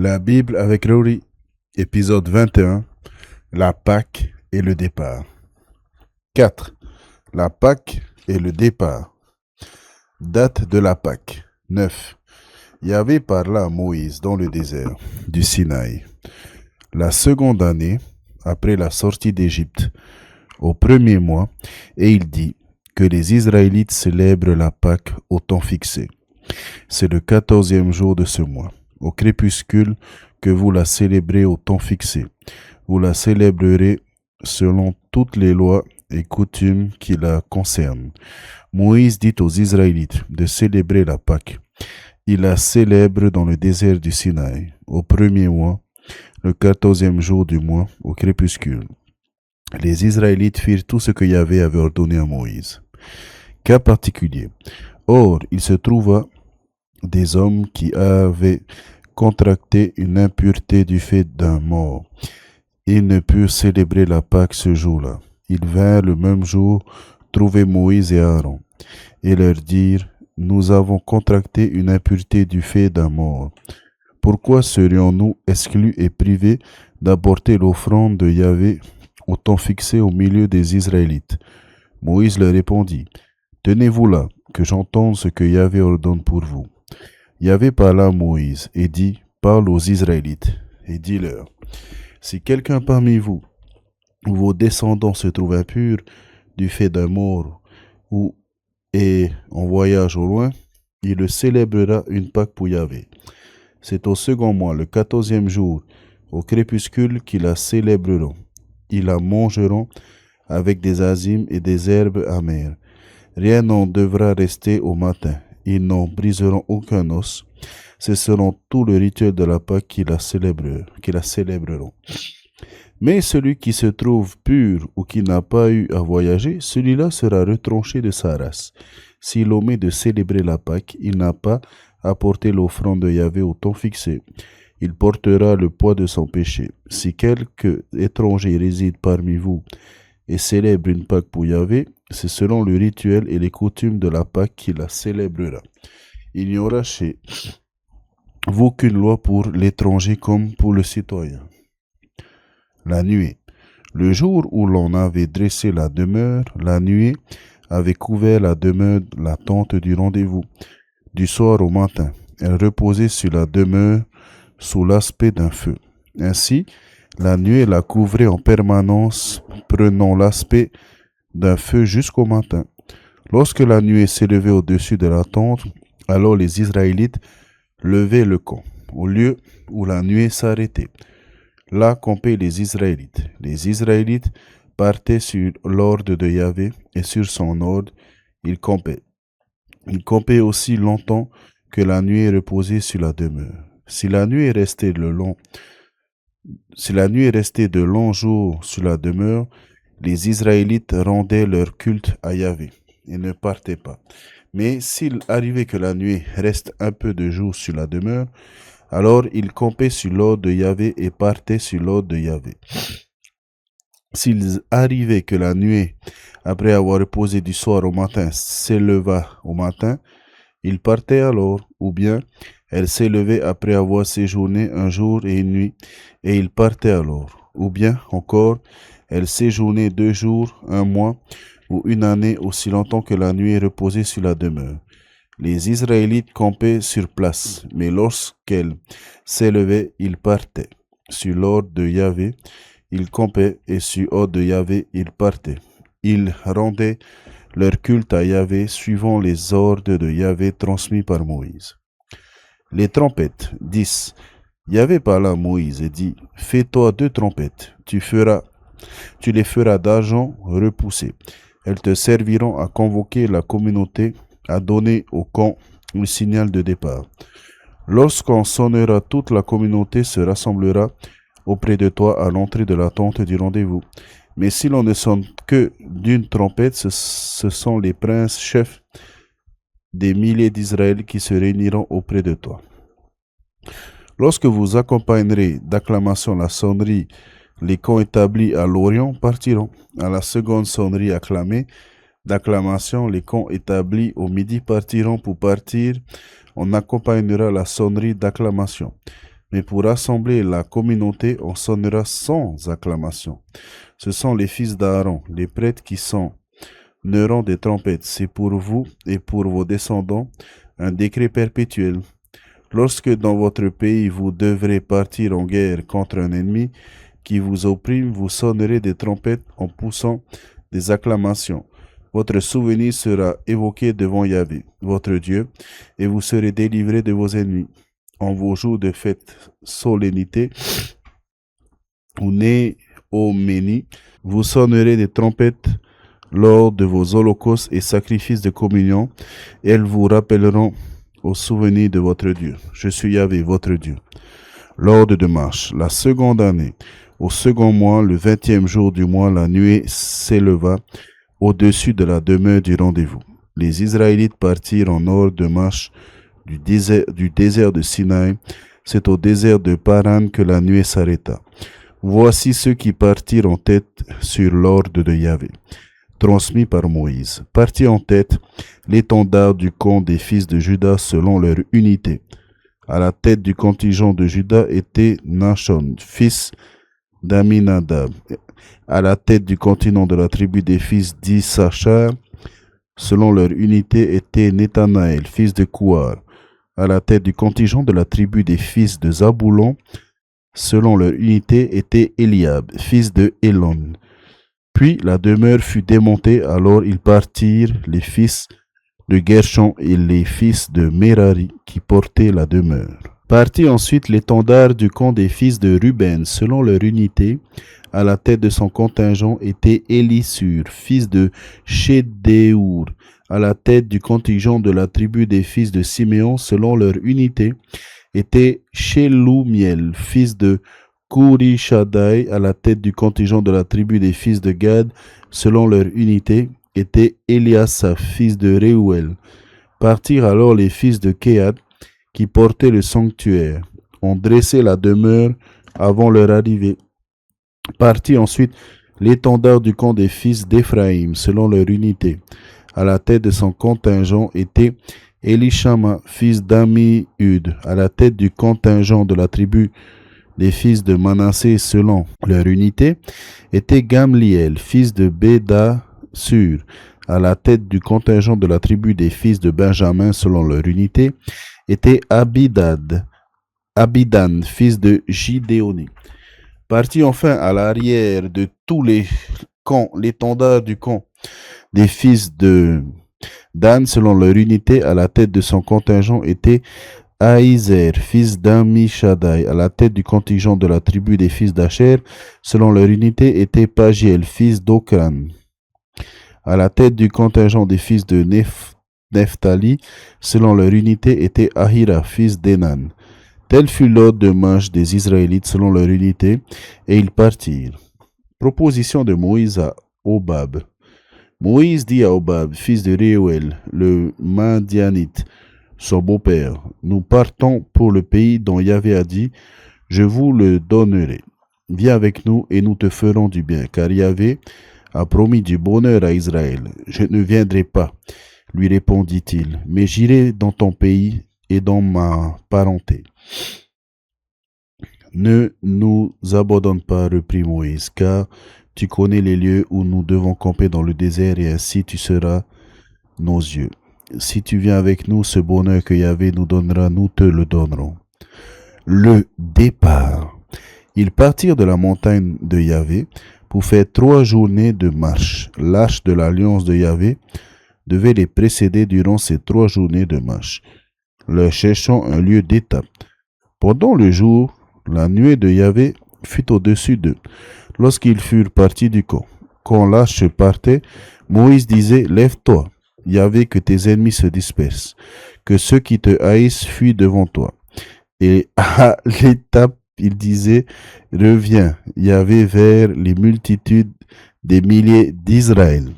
La Bible avec Rory, épisode 21, la Pâque et le départ. 4. La Pâque et le départ. Date de la Pâque. 9. Yahvé parla à Moïse dans le désert du Sinaï. La seconde année, après la sortie d'Égypte, au premier mois, et il dit que les Israélites célèbrent la Pâque au temps fixé. C'est le 14e jour de ce mois, au crépuscule, que vous la célébrez au temps fixé. Vous la célébrerez selon toutes les lois et coutumes qui la concernent. Moïse dit aux Israélites de célébrer la Pâque. Ils la célèbrent dans le désert du Sinaï, au premier mois, le 14e jour du mois, au crépuscule. Les Israélites firent tout ce que Yahvé avait ordonné à Moïse. Cas particulier. Or, il se trouva des hommes qui avaient contracté une impureté du fait d'un mort. Ils ne purent célébrer la Pâque ce jour-là. Ils vinrent le même jour trouver Moïse et Aaron et leur dirent: Nous avons contracté une impureté du fait d'un mort. Pourquoi serions-nous exclus et privés d'apporter l'offrande de Yahvé au temps fixé au milieu des Israélites? Moïse leur répondit: Tenez-vous là, que j'entende ce que Yahvé ordonne pour vous. Yahvé parla à Moïse et dit: Parle aux Israélites et dis-leur: Si quelqu'un parmi vous ou vos descendants se trouve impur du fait d'un mort ou est en voyage au loin, il le célébrera une Pâque pour Yahvé. C'est au second mois, le 14e jour, au crépuscule, qu'ils la célébreront. Ils la mangeront avec des azimes et des herbes amères. Rien n'en devra rester au matin. Ils n'en briseront aucun os. C'est selon tout le rituel de la Pâque qu'ils la célébreront. Mais celui qui se trouve pur ou qui n'a pas eu à voyager, celui-là sera retranché de sa race. S'il omet de célébrer la Pâque, il n'a pas apporté l'offrande de Yahvé au temps fixé. Il portera le poids de son péché. Si quelque étranger réside parmi vous et célèbre une Pâque pour Yahvé, c'est selon le rituel et les coutumes de la Pâque qu'il la célébrera. Il n'y aura chez vous qu'une loi pour l'étranger comme pour le citoyen. La nuée. Le jour où l'on avait dressé la demeure, la nuée avait couvert la demeure, la tente du rendez-vous. Du soir au matin, elle reposait sur la demeure sous l'aspect d'un feu. Ainsi, la nuée la couvrait en permanence, prenant l'aspect d'un feu jusqu'au matin. Lorsque la nuée s'élevait au-dessus de la tente, alors les Israélites levaient le camp, au lieu où la nuée s'arrêtait. Là campaient les Israélites. Les Israélites partaient sur l'ordre de Yahvé, et sur son ordre, ils campaient. Ils campaient aussi longtemps que la nuée reposait sur la demeure. Si la nuée restait de longs jours sur la demeure, les Israélites rendaient leur culte à Yahvé et ne partaient pas. Mais s'il arrivait que la nuée reste un peu de jours sur la demeure, alors ils campaient sur l'ordre de Yahvé et partaient sur l'ordre de Yahvé. S'il arrivait que la nuée, après avoir reposé du soir au matin, s'éleva au matin, ils partaient alors, ou bien elle s'élevait après avoir séjourné un jour et une nuit, et ils partaient alors, ou bien encore elle séjournait 2 jours, 1 mois, ou une année, aussi longtemps que la nuée reposait sur la demeure. Les Israélites campaient sur place, mais lorsqu'elle s'élevait, ils partaient. Sur l'ordre de Yahvé, ils campaient, et sur ordre de Yahvé, ils partaient. Ils rendaient leur culte à Yahvé, suivant les ordres de Yahvé transmis par Moïse. Les trompettes. 10. Yahvé parla à Moïse et dit: Fais-toi 2 trompettes. Tu les feras d'argent repoussé. Elles te serviront à convoquer la communauté, à donner au camp le signal de départ. Lorsqu'on sonnera, toute la communauté se rassemblera auprès de toi à l'entrée de la tente du rendez-vous. Mais si l'on ne sonne que d'une trompette, ce sont les princes chefs des milliers d'Israël qui se réuniront auprès de toi. Lorsque vous accompagnerez d'acclamation la sonnerie, les camps établis à l'Orient partiront. À la seconde sonnerie acclamée d'acclamation, les camps établis au midi partiront. Pour partir, on accompagnera la sonnerie d'acclamation. Mais pour rassembler la communauté, on sonnera sans acclamation. Ce sont les fils d'Aaron, les prêtres qui sonneront des trompettes. C'est pour vous et pour vos descendants un décret perpétuel. Lorsque dans votre pays vous devrez partir en guerre contre un ennemi qui vous opprime, vous sonnerez des trompettes en poussant des acclamations. Votre souvenir sera évoqué devant Yahvé, votre Dieu, et vous serez délivrés de vos ennemis. En vos jours de fête solennité ou néoménie, vous sonnerez des trompettes lors de vos holocaustes et sacrifices de communion, et elles vous rappelleront au souvenir de votre Dieu. Je suis Yahvé, votre Dieu. L'ordre de marche. La seconde année, au second mois, le 20e jour du mois, la nuée s'éleva au-dessus de la demeure du rendez-vous. Les Israélites partirent en ordre de marche du désert de Sinaï. C'est au désert de Paran que la nuée s'arrêta. Voici ceux qui partirent en tête sur l'ordre de Yahvé, transmis par Moïse. Partit en tête l'étendard du camp des fils de Juda selon leur unité. À la tête du contingent de Juda était Nachon, fils d'Aminadab. À la tête du contingent de la tribu des fils d'Issachar, selon leur unité, était Nethanaël, fils de Kouar. À la tête du contingent de la tribu des fils de Zaboulon, selon leur unité, était Eliab, fils de Élon. Puis la demeure fut démontée, alors ils partirent, les fils de Gershon et les fils de Merari qui portaient la demeure. Partit ensuite l'étendard du camp des fils de Ruben, selon leur unité. À la tête de son contingent était Élissur, fils de Chédéour. À la tête du contingent de la tribu des fils de Siméon, selon leur unité, était Shelumiel, fils de Kourishadai. À la tête du contingent de la tribu des fils de Gad, selon leur unité, était Eliasaph, fils de Réuel. Partirent alors les fils de Kehat, qui portaient le sanctuaire. On dressait la demeure avant leur arrivée. Partit ensuite l'étendard du camp des fils d'Éphraïm, selon leur unité. À la tête de son contingent était Elishama, fils d'Amihud. À la tête du contingent de la tribu des fils de Manassé, selon leur unité, était Gamliel, fils de Bédasur. À la tête du contingent de la tribu des fils de Benjamin, selon leur unité, était Abidan, fils de Gidéoni. Partit enfin à l'arrière de tous les camps, l'étendard du camp des fils de Dan, selon leur unité. À la tête de son contingent était Aïzer, fils d'Amishadai. À la tête du contingent de la tribu des fils d'Acher, selon leur unité, était Pagiel, fils d'Okran. À la tête du contingent des fils de Nephtali, selon leur unité, était Ahira, fils d'Enan. Tel fut l'ordre de marche des Israélites selon leur unité, et ils partirent. Proposition de Moïse à Hobab. Moïse dit à Hobab, fils de Réuel, le Madianite, son beau-père, nous partons pour le pays dont Yahvé a dit, je vous le donnerai. Viens avec nous et nous te ferons du bien, car Yahvé a promis du bonheur à Israël. Je ne viendrai pas, lui répondit-il, mais j'irai dans ton pays et dans ma parenté. Ne nous abandonne pas, reprit Moïse, car tu connais les lieux où nous devons camper dans le désert, et ainsi tu seras nos yeux. Si tu viens avec nous, ce bonheur que Yahvé nous donnera, nous te le donnerons. Le départ. Ils partirent de la montagne de Yahvé pour faire 3 journées de marche. L'arche de l'alliance de Yahvé devait les précéder durant ces 3 journées de marche, leur cherchant un lieu d'étape. Pendant le jour, la nuée de Yahvé fut au-dessus d'eux, lorsqu'ils furent partis du camp. Quand l'arche partait, Moïse disait, lève-toi, Yahvé, que tes ennemis se dispersent, que ceux qui te haïssent fuient devant toi. Et à l'étape, il disait, reviens, Yahvé, vers les multitudes des milliers d'Israël.